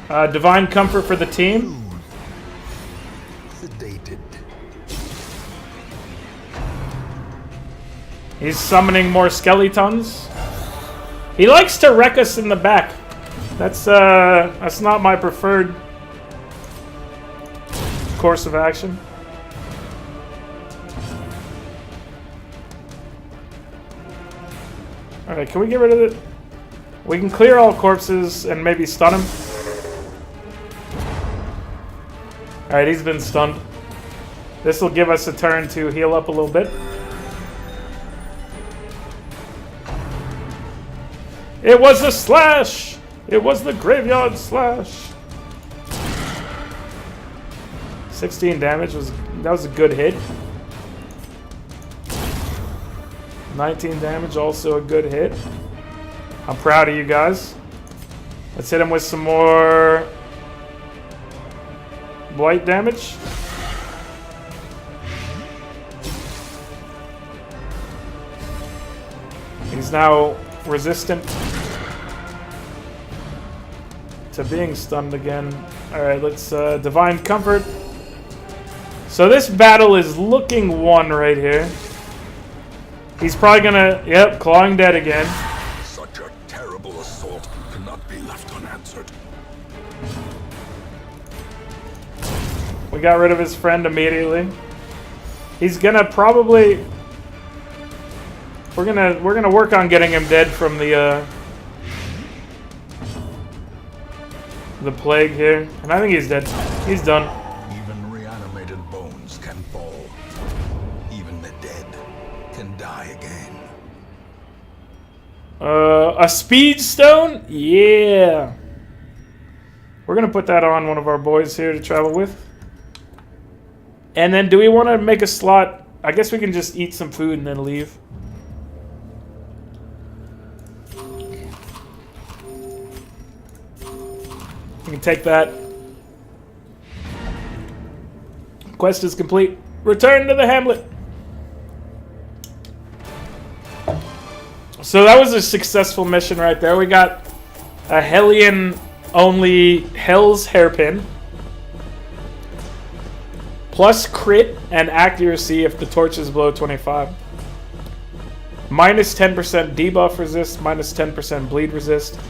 Divine Comfort for the team. Sedated. He's summoning more skeletons. He likes to wreck us in the back. That's not my preferred course of action. Alright, can we get rid of it? We can clear all corpses and maybe stun him. Alright, he's been stunned. This will give us a turn to heal up a little bit. It was a slash! It was the graveyard slash! 16 damage, that was a good hit. 19 damage, also a good hit. I'm proud of you guys. Let's hit him with some more blight damage. He's now resistant to being stunned again. Alright, let's Divine Comfort. So this battle is looking won right here. He's probably gonna, yep, Clawing Dead again. Such a terrible assault cannot be left unanswered. We got rid of his friend immediately. He's gonna probably, we're gonna work on getting him dead from the plague here, and I think he's dead. He's done. Even reanimated bones can fall. Even the dead can die again. A speed stone? Yeah. We're gonna put that on one of our boys here to travel with. And then do we want to make a slot? I guess we can just eat some food and then leave. We can take that. Quest is complete. Return to the hamlet. So that was a successful mission right there. We got a Hellion only Hell's Hairpin. Plus crit and accuracy if the torch is below 25. Minus 10% debuff resist, minus 10% bleed resist.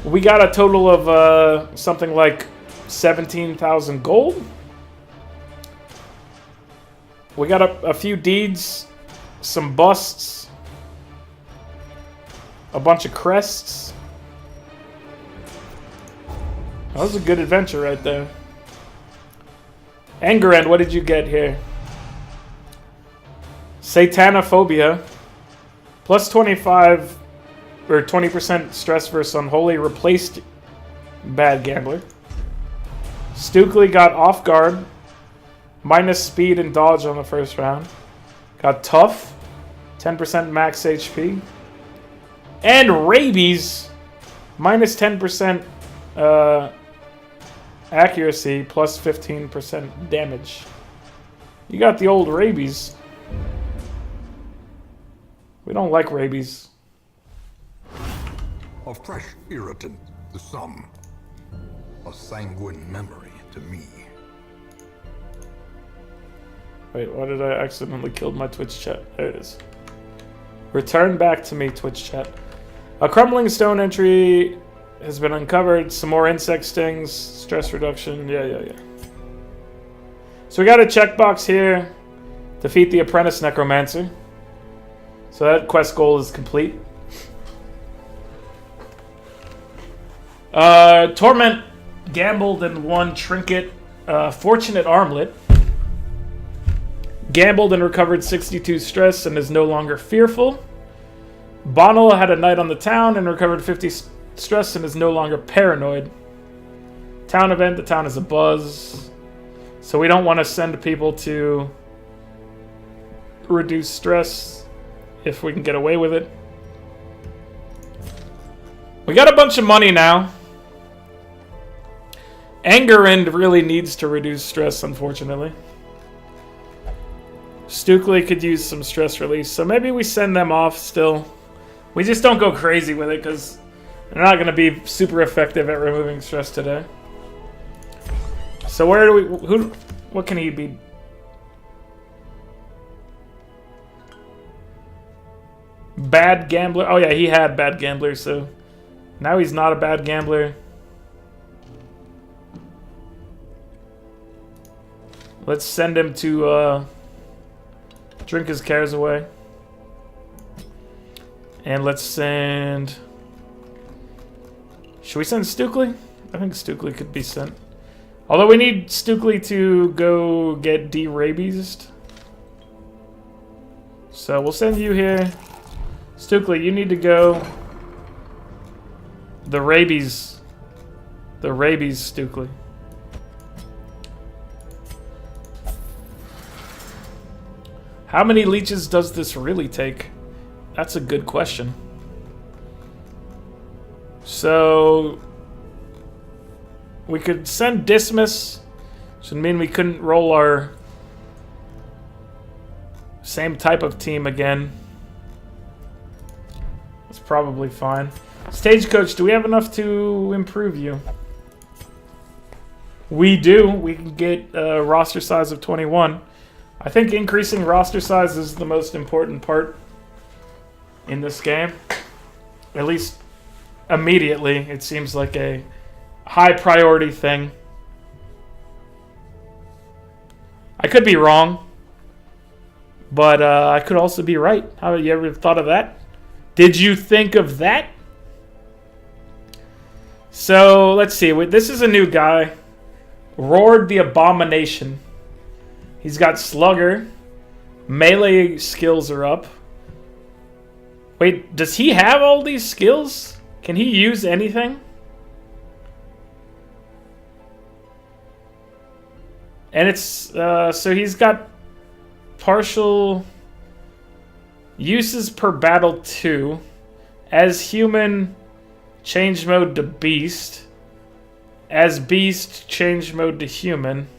We got a total of something like 17,000 gold. We got a few deeds, some busts, a bunch of crests. That was a good adventure right there. Angerend, what did you get here? Satanophobia. Plus 25 or 20% stress versus Unholy. Replaced Bad Gambler. Stukely got Off Guard. Minus speed and dodge on the first round. Got Tough. 10% max HP. And Rabies. Minus 10% accuracy plus 15% damage. You got the old Rabies. We don't like Rabies. A fresh irritant to some. A sanguine memory to me. Wait, why did I accidentally kill my Twitch chat? There it is. Return back to me, Twitch chat. A crumbling stone entry has been uncovered. Some more insect stings. Stress reduction. Yeah. So we got a checkbox here. Defeat the Apprentice Necromancer. So that quest goal is complete. Torment gambled and won Trinket. Fortunate Armlet. Gambled and recovered 62 stress and is no longer fearful. Bonnell had a night on the town and recovered 50 stress and is no longer paranoid. Town event, the town is a buzz. So we don't want to send people to reduce stress if we can get away with it. We got a bunch of money now. Angerend really needs to reduce stress, unfortunately. Stukely could use some stress release, so maybe we send them off still. We just don't go crazy with it, because they're not going to be super effective at removing stress today. So where do we... Who... What can he be? Bad gambler. Oh yeah, he had bad gambler, so... Now he's not a bad gambler. Let's send him to, drink his cares away. And let's send... Should we send Stukely? I think Stukely could be sent. Although we need Stukely to go get de-rabiesed. So we'll send you here. Stukely, you need to go... The rabies Stukely. How many leeches does this really take? That's a good question. So we could send Dismiss, which would mean we couldn't roll our same type of team again. That's probably fine. Stagecoach, do we have enough to improve you? We do. We can get a roster size of 21. I think increasing roster size is the most important part in this game. At least immediately, it seems like a high priority thing. I could be wrong, but I could also be right. How have you ever thought of that? Did you think of that? So, let's see. This is a new guy. Roared the Abomination. He's got Slugger. Melee skills are up. Wait, does he have all these skills? Can he use anything? And it's... so he's got partial uses per battle 2. As human... Change mode to beast. As beast, change mode to human.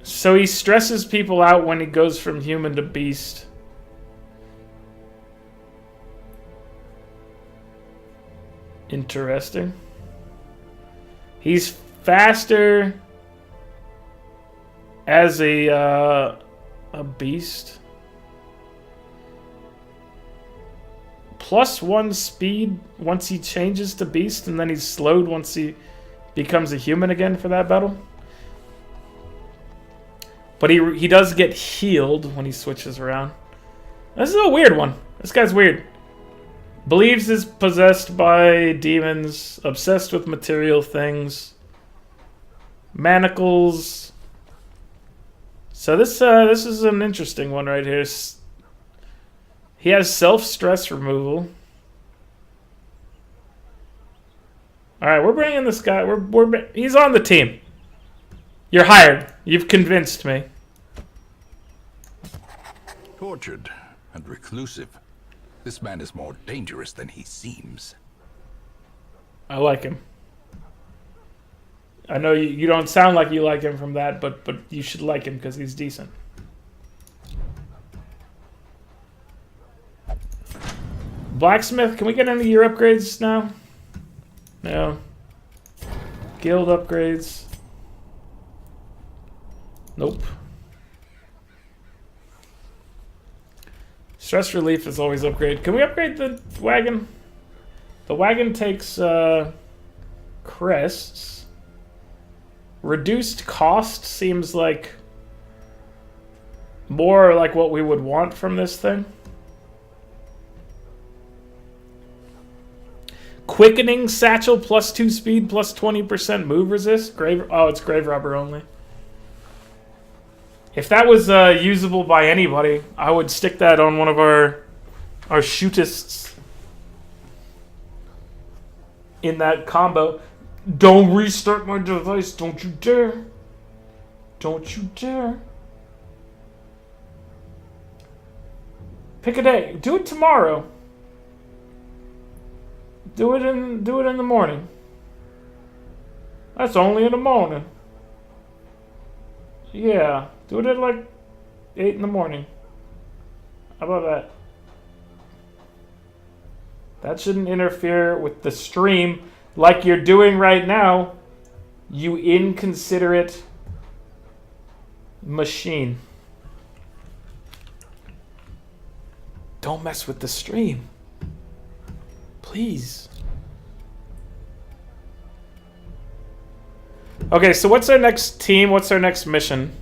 So he stresses people out when he goes from human to beast. Interesting. He's faster as a beast. +1 speed once he changes to beast, and then he's slowed once he becomes a human again for that battle. But he does get healed when he switches around. This is a weird one. This guy's weird. Believes is possessed by demons, obsessed with material things, manacles. So this is an interesting one right here. He has self-stress removal. All right, we're bringing this guy. He's on the team. You're hired. You've convinced me. Tortured and reclusive, this man is more dangerous than he seems. I like him. I know you don't sound like you like him from that, but you should like him because he's decent. Blacksmith, can we get any of your upgrades now? No. Guild upgrades. Nope. Stress relief is always upgrade. Can we upgrade the wagon? The wagon takes crests. Reduced cost seems like more like what we would want from this thing. Quickening satchel +2 speed +20% move resist. It's grave robber only. If that was usable by anybody, I would stick that on one of our shootists in that combo. Don't restart my device. Don't you dare. Don't you dare. Pick a day. Do it tomorrow. Do it in the morning. That's only in the morning. Yeah, do it at like 8 in the morning. How about that? That shouldn't interfere with the stream like you're doing right now. You inconsiderate machine. Don't mess with the stream. Please. Okay, so what's our next team? What's our next mission?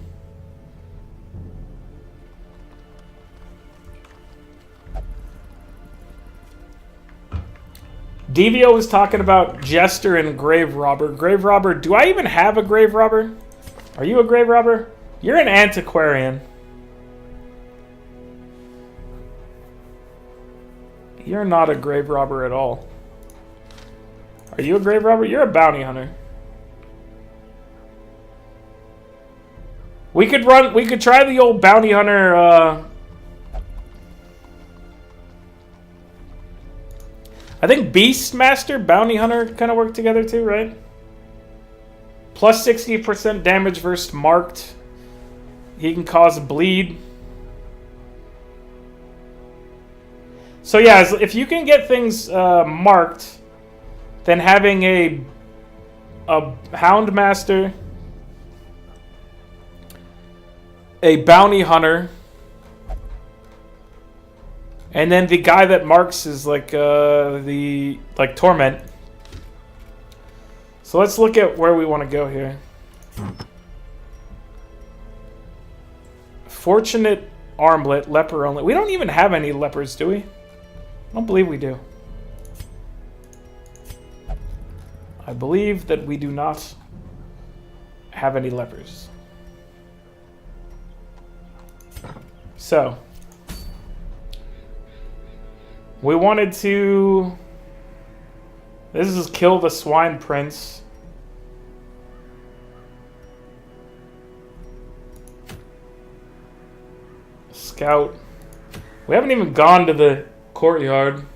Devio was talking about Jester and Grave Robber. Grave Robber, do I even have a Grave Robber? Are you a Grave Robber? You're an Antiquarian. You're not a Grave Robber at all. Are you a Grave Robber? You're a Bounty Hunter. We could try the old Bounty Hunter, I think Beastmaster, Bounty Hunter kind of work together too, right? Plus 60% damage versus marked. He can cause bleed. So yeah, if you can get things marked, then having a Houndmaster, a Bounty Hunter, and then the guy that marks is like Torment. So let's look at where we want to go here. Fortunate Armlet, leper only. We don't even have any lepers, do we? I don't believe we do. I believe that we do not have any lepers. So, we wanted to... This is kill the Swine Prince. Scout. We haven't even gone to the courtyard.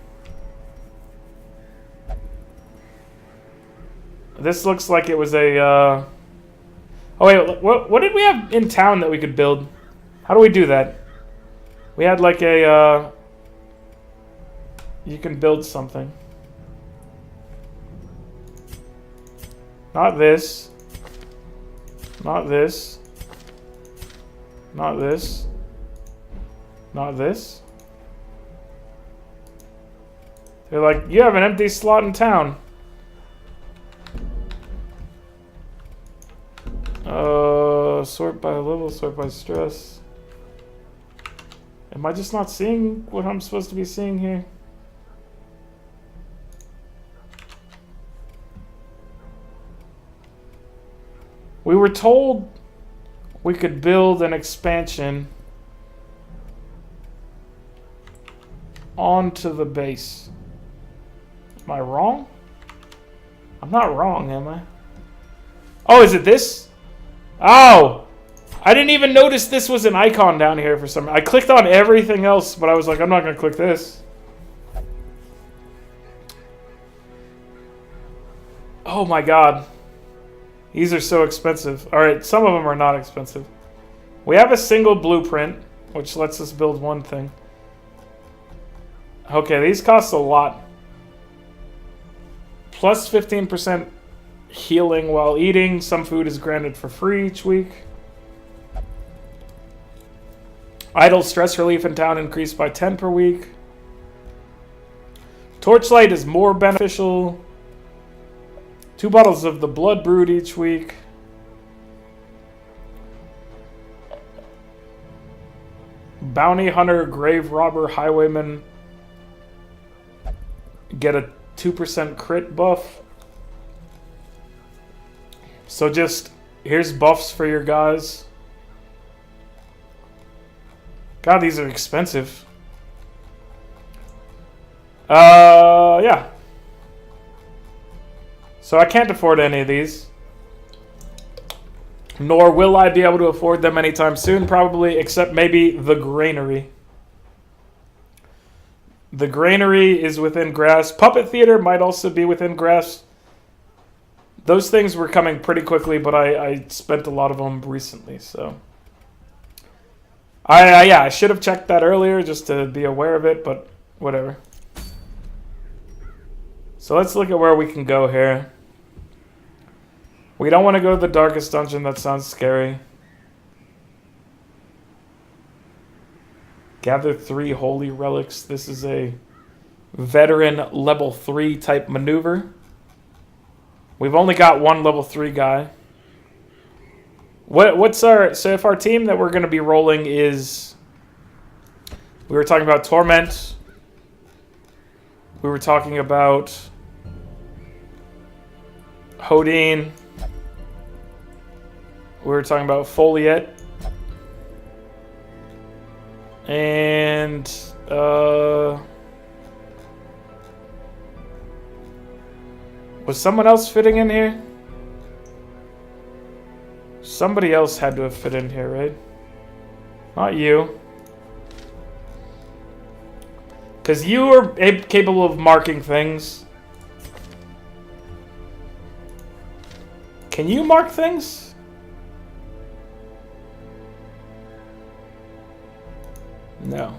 This looks like it was a... Oh wait, what did we have in town that we could build? How do we do that? We had like a... You can build something. Not this. Not this. Not this. Not this. They're like, you have an empty slot in town. Sort by level, sort by stress. Am I just not seeing what I'm supposed to be seeing here? We were told we could build an expansion onto the base. Am I wrong? I'm not wrong, am I? Oh, is it this? Oh! I didn't even notice this was an icon down here for some reason. I clicked on everything else, but I was like, I'm not going to click this. Oh my god. These are so expensive. Alright, some of them are not expensive. We have a single blueprint, which lets us build one thing. Okay, these cost a lot. Plus 15% healing while eating. Some food is granted for free each week. Idle stress relief in town increased by 10 per week. Torchlight is more beneficial. 2 bottles of the blood brewed each week. Bounty hunter, grave robber, highwayman get a 2% crit buff. So just, here's buffs for your guys. God, these are expensive. Yeah. So I can't afford any of these. Nor will I be able to afford them anytime soon, probably, except maybe the granary. The granary is within grass. Puppet theater might also be within grass. Those things were coming pretty quickly, but I spent a lot of them recently, so... yeah, I should have checked that earlier just to be aware of it, but whatever. So let's look at where we can go here. We don't want to go to the darkest dungeon. That sounds scary. Gather 3 holy relics. This is a veteran level 3 type maneuver. We've only got one level 3 guy. What's our... So if our team that we're going to be rolling is... We were talking about Torment. We were talking about Hodin. We were talking about Foliet. And was someone else fitting in here? Somebody else had to have fit in here, right? Not you. Because you are capable of marking things. Can you mark things? No.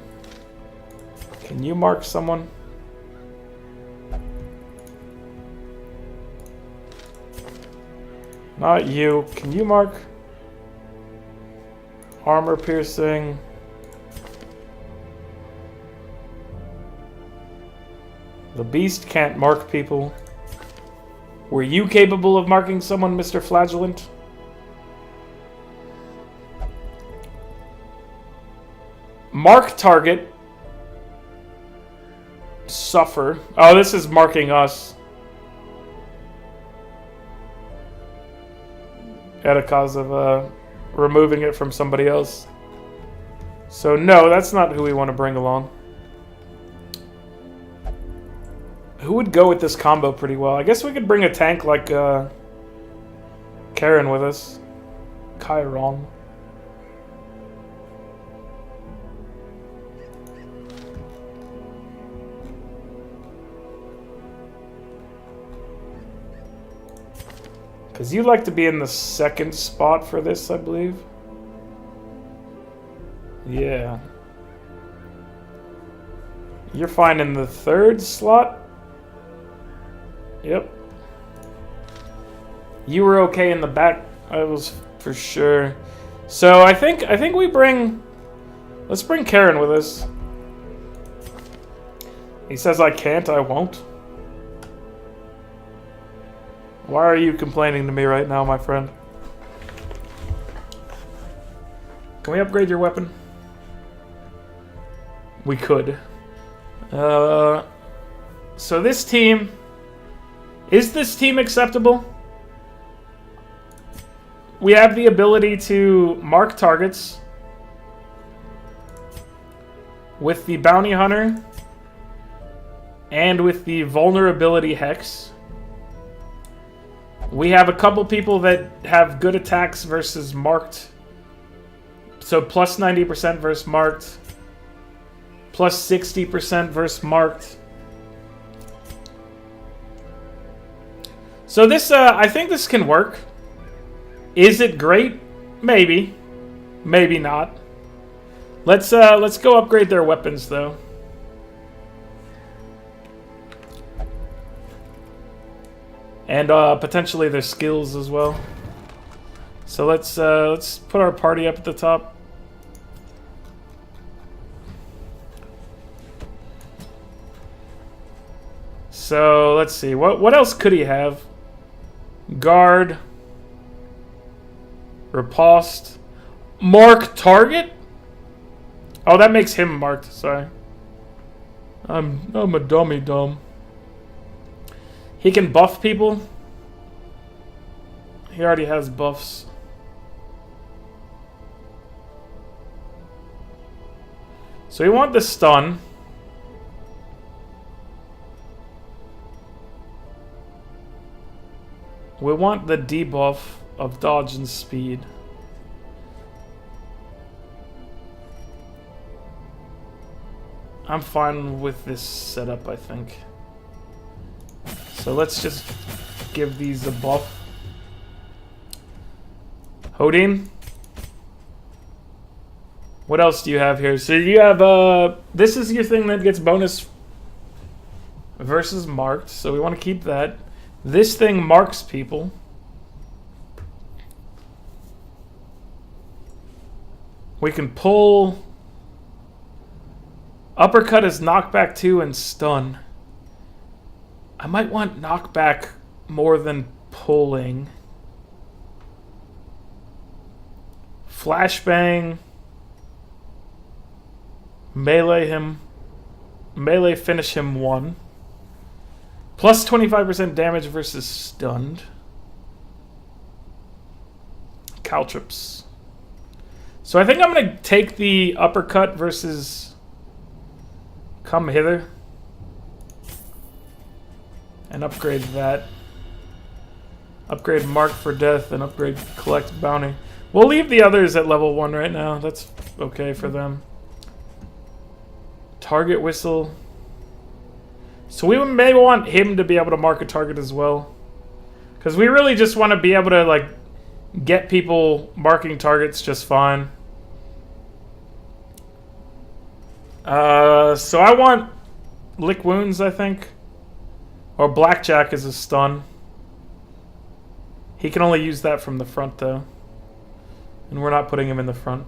Can you mark someone? Not you. Can you mark? Armor piercing. The beast can't mark people. Were you capable of marking someone, Mr. Flagellant? Mark target. Suffer. Oh, this is marking us. At a cause of removing it from somebody else. So no, that's not who we want to bring along. Who would go with this combo pretty well? I guess we could bring a tank like Karen with us. Chiron. Because you like to be in the second spot for this, I believe. Yeah. You're fine in the third slot? Yep. You were okay in the back. I was for sure. So I think we bring... Let's bring Karen with us. He says I can't, I won't. Why are you complaining to me right now, my friend? Can we upgrade your weapon? We could. So this team... Is this team acceptable? We have the ability to mark targets with the Bounty Hunter and with the Vulnerability Hex. We have a couple people that have good attacks versus marked. So plus 90% versus marked. Plus 60% versus marked. So this, I think this can work. Is it great? Maybe. Maybe not. Let's go upgrade their weapons though. And potentially their skills as well. So let's put our party up at the top. So let's see. What else could he have? Guard. Riposte. Mark target? Oh, that makes him marked, sorry. I'm a dummy dumb. He can buff people. He already has buffs. So we want the stun. We want the debuff of dodge and speed. I'm fine with this setup, I think. So let's just give these a buff. Hodin. What else do you have here? So you have, this is your thing that gets bonus versus marked. So we want to keep that. This thing marks people. We can pull. Uppercut is knockback 2 and stun. I might want knockback more than pulling. Flashbang. Melee him. Melee finish him 1. Plus 25% damage versus stunned. Caltrops. So I think I'm going to take the uppercut versus come hither. And upgrade that. Upgrade mark for death and upgrade collect bounty. We'll leave the others at level 1 right now. That's okay for them. Target whistle. So we may want him to be able to mark a target as well. Because we really just want to be able to like get people marking targets just fine. So I want lick wounds, I think. Or blackjack is a stun. He can only use that from the front though. And we're not putting him in the front.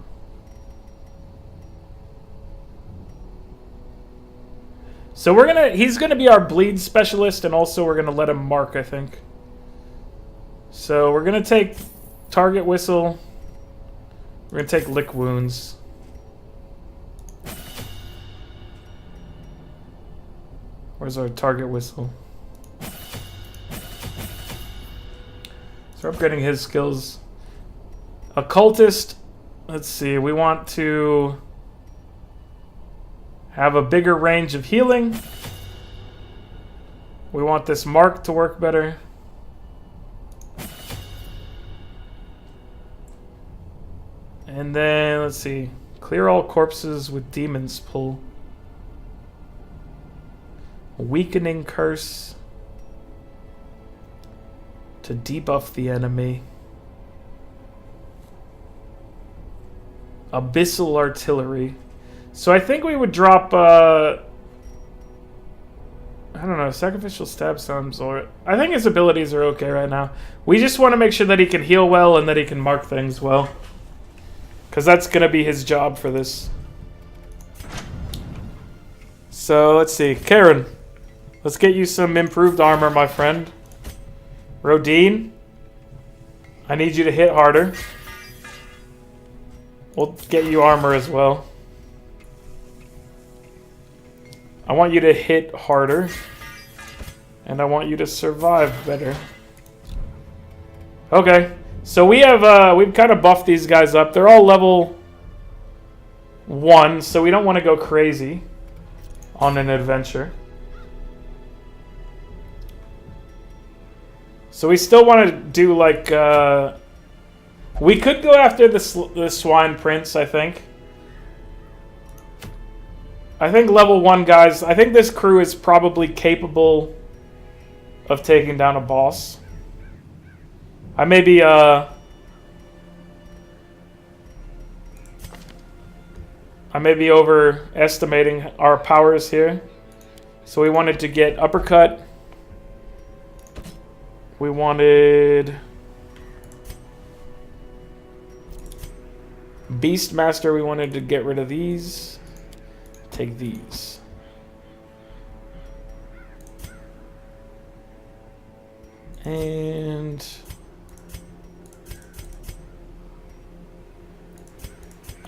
So he's gonna be our bleed specialist, and also we're gonna let him mark, I think. So we're gonna take target whistle. We're gonna take lick wounds. Where's our target whistle? So we're upgrading his skills. Occultist. Let's see. We want to have a bigger range of healing. We want this mark to work better. And then, let's see. Clear all corpses with demons pull. Weakening curse. To debuff the enemy. Abyssal artillery. So I think we would drop, I don't know, sacrificial stab stones, or I think his abilities are okay right now. We just want to make sure that he can heal well and that he can mark things well. Because that's going to be his job for this. So let's see. Karen, let's get you some improved armor, my friend. Rodine, I need you to hit harder. We'll get you armor as well. I want you to hit harder. And I want you to survive better. Okay. So we've kind of buffed these guys up. They're all level 1, so we don't want to go crazy on an adventure. So we still want to do like we could go after the Swine Prince, I think. I think level 1 guys, I think this crew is probably capable of taking down a boss. I may be overestimating our powers here. So we wanted to get uppercut. We wanted Beastmaster. We wanted to get rid of these. Take these. And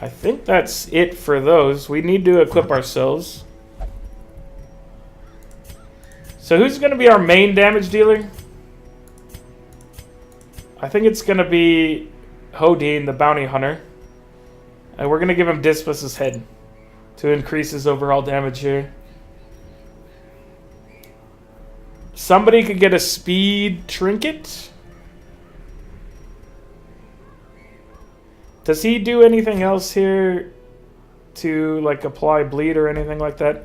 I think that's it for those. We need to equip ourselves. So who's going to be our main damage dealer? I think it's going to be Hodine, the bounty hunter. And we're going to give him Dispus's head to increase his overall damage here. Somebody could get a speed trinket. Does he do anything else here to like apply bleed or anything like that?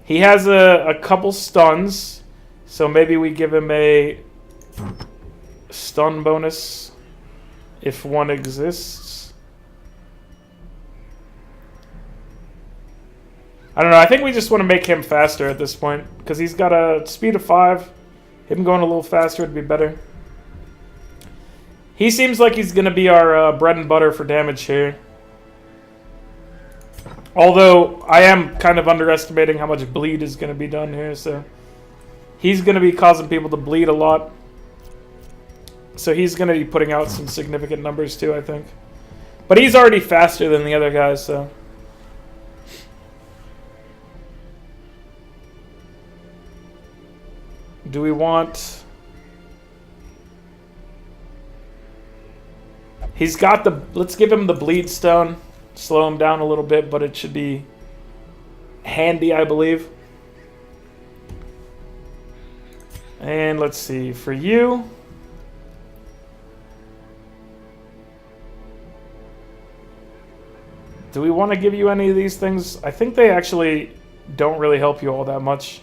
He has a couple stuns, so maybe we give him a stun bonus if one exists. I don't know, I think we just want to make him faster at this point, because he's got a speed of 5. Him going a little faster would be better. He seems like he's going to be our bread and butter for damage here. Although, I am kind of underestimating how much bleed is going to be done here, so... He's going to be causing people to bleed a lot. So he's going to be putting out some significant numbers too, I think. But he's already faster than the other guys, so... Do we want... He's got the... Let's give him the bleed stone. Slow him down a little bit, but it should be handy, I believe. And let's see, for you... Do we want to give you any of these things? I think they actually don't really help you all that much.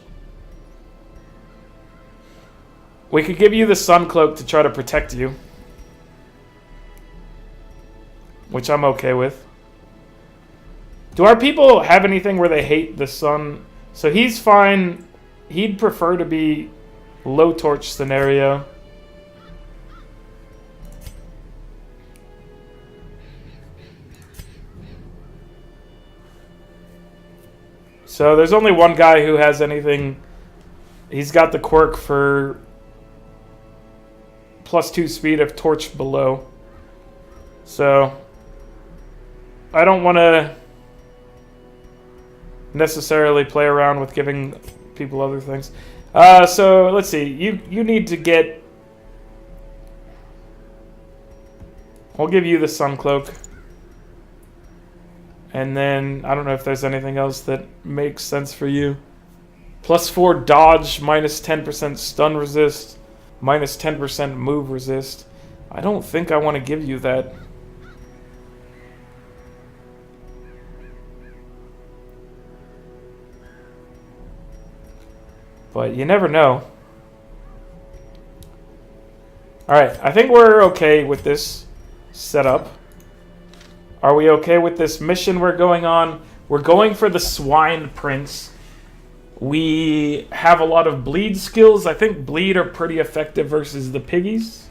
We could give you the Sun Cloak to try to protect you. Which I'm okay with. Do our people have anything where they hate the sun? So he's fine. He'd prefer to be low torch scenario. So there's only one guy who has anything. He's got the quirk for +2 speed of torch below. So I don't want to necessarily play around with giving people other things. So let's see. You need to get... I'll give you the Sun Cloak. And then, I don't know if there's anything else that makes sense for you. +4 dodge, -10% stun resist, -10% move resist. I don't think I want to give you that. But you never know. Alright, I think we're okay with this setup. Are we okay with this mission we're going on? We're going for the Swine Prince. We have a lot of bleed skills. I think bleed are pretty effective versus the piggies.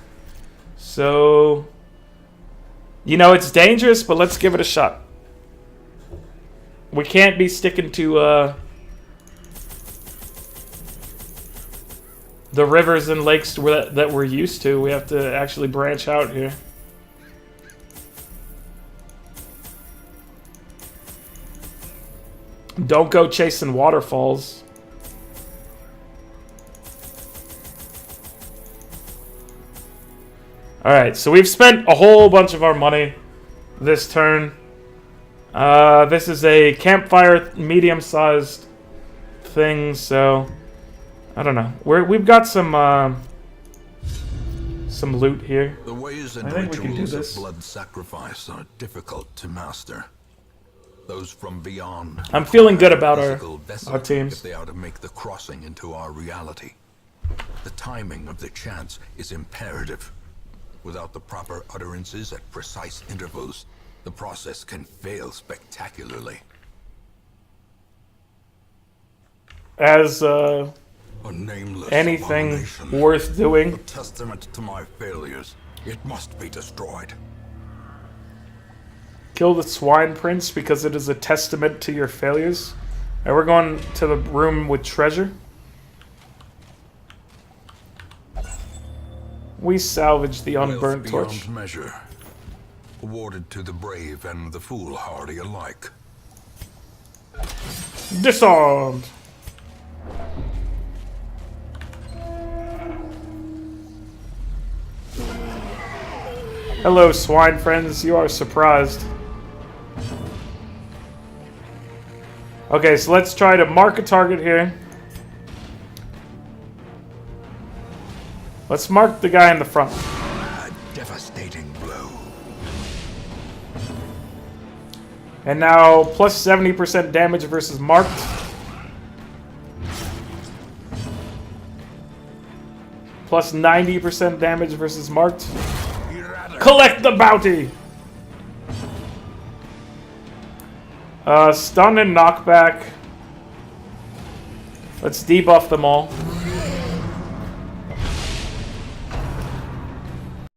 So, you know, it's dangerous, but let's give it a shot. We can't be sticking to the rivers and lakes that we're used to. We have to actually branch out here. Don't go chasing waterfalls. Alright, so we've spent a whole bunch of our money this turn. This is a campfire medium-sized thing, so... I don't know. We've got some loot here. The ways and I think we can do rituals this. of blood sacrifice are difficult to master. Those from beyond. I'm feeling good about physical our vessel teams. If they are to make the crossing into our reality. The timing of the chants is imperative. Without the proper utterances at precise intervals, the process can fail spectacularly. As A nameless anything abomination. worth doing. A testament to my failures. It must be destroyed. Kill the Swine Prince because it is a testament to your failures. Alright, we're going to the room with treasure. We salvaged the unburnt Wealth torch. beyond measure. Awarded to the brave and the foolhardy alike. Disarmed! Hello, swine friends. You are surprised. Okay, so let's try to mark a target here. Let's mark the guy in the front. A devastating blow. And now, plus 70% damage versus marked. Plus 90% damage versus marked. Collect the bounty! Stun and knockback. Let's debuff them all.